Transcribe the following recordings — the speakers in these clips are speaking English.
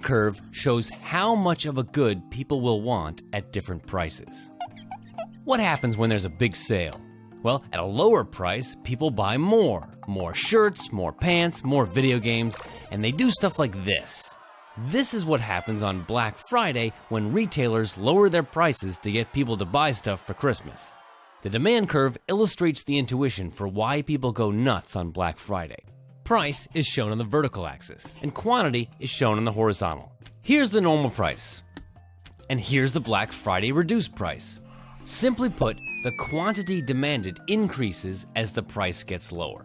curve shows how much of a good people will want at different prices. What happens when there's a big sale? Well, at a lower price, people buy more. More shirts, more pants, more video games, and they do stuff like this. This is what happens on Black Friday when retailers lower their prices to get people to buy stuff for Christmas. The demand curve illustrates the intuition for why people go nuts on Black Friday. Price is shown on the vertical axis, and quantity is shown on the horizontal. Here's the normal price, and here's the Black Friday reduced price. Simply put, the quantity demanded increases as the price gets lower.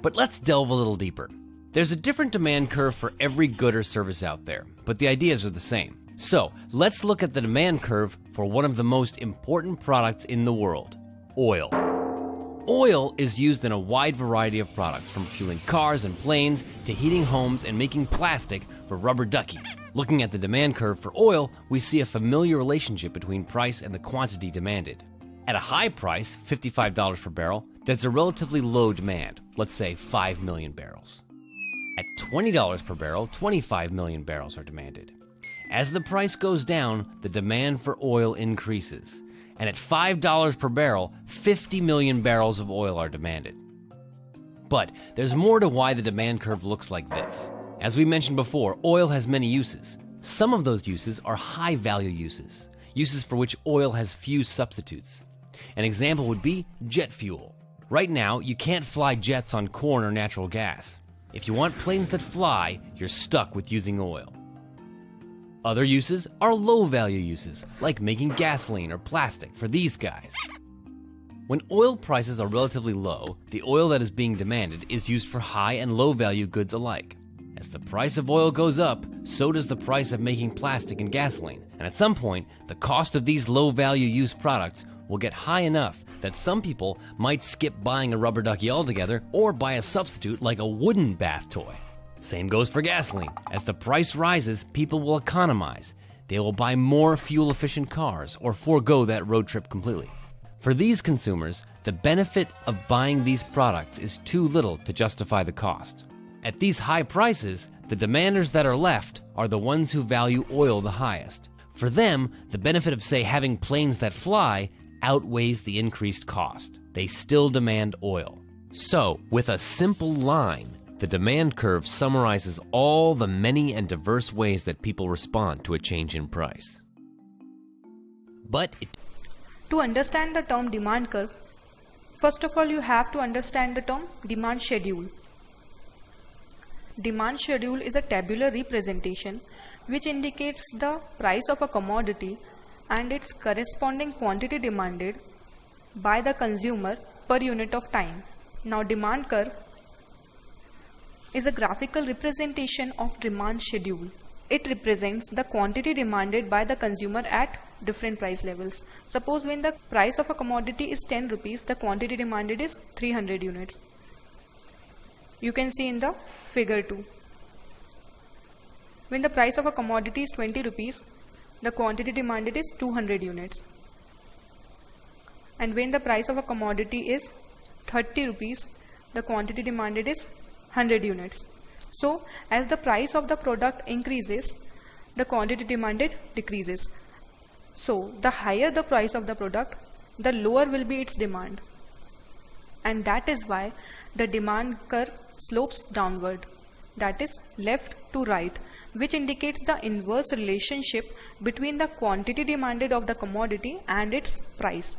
But let's delve a little deeper. There's a different demand curve for every good or service out there, but the ideas are the same. So, let's look at the demand curve for one of the most important products in the world, oil. Oil is used in a wide variety of products, from fueling cars and planes to heating homes and making plastic for rubber duckies. Looking at the demand curve for oil, we see a familiar relationship between price and the quantity demanded. At a high price, $55 per barrel, there's a relatively low demand, let's say 5 million barrels. At $20 per barrel, 25 million barrels are demanded. As the price goes down, the demand for oil increases. And at $5 per barrel, 50 million barrels of oil are demanded. But there's more to why the demand curve looks like this. As we mentioned before, oil has many uses. Some of those uses are high-value uses, uses for which oil has few substitutes. An example would be jet fuel. Right now, you can't fly jets on corn or natural gas. If you want planes that fly, you're stuck with using oil. Other uses are low-value uses, like making gasoline or plastic for these guys. When oil prices are relatively low, the oil that is being demanded is used for high and low-value goods alike. As the price of oil goes up, so does the price of making plastic and gasoline, and at some point, the cost of these low-value use products will get high enough that some people might skip buying a rubber ducky altogether or buy a substitute like a wooden bath toy. Same goes for gasoline. As the price rises, people will economize. They will buy more fuel-efficient cars or forego that road trip completely. For these consumers, the benefit of buying these products is too little to justify the cost. At these high prices, the demanders that are left are the ones who value oil the highest. For them, the benefit of, say, having planes that fly outweighs the increased cost. They still demand oil. So, with a simple line, the demand curve summarizes all the many and diverse ways that people respond to a change in price. To understand the term demand curve, first of all you have to understand the term demand schedule. Demand schedule is a tabular representation which indicates the price of a commodity and its corresponding quantity demanded by the consumer per unit of time. Now, demand curve is a graphical representation of demand schedule. It represents the quantity demanded by the consumer at different price levels. Suppose when the price of a commodity is 10 rupees, the quantity demanded is 300 units. You can see in the figure 2. When the price of a commodity is 20 rupees, the quantity demanded is 200 units. And when the price of a commodity is 30 rupees, the quantity demanded is 100 units. So, as the price of the product increases, the quantity demanded decreases. So, the higher the price of the product, the lower will be its demand. And that is why the demand curve slopes downward, that is left to right, which indicates the inverse relationship between the quantity demanded of the commodity and its price.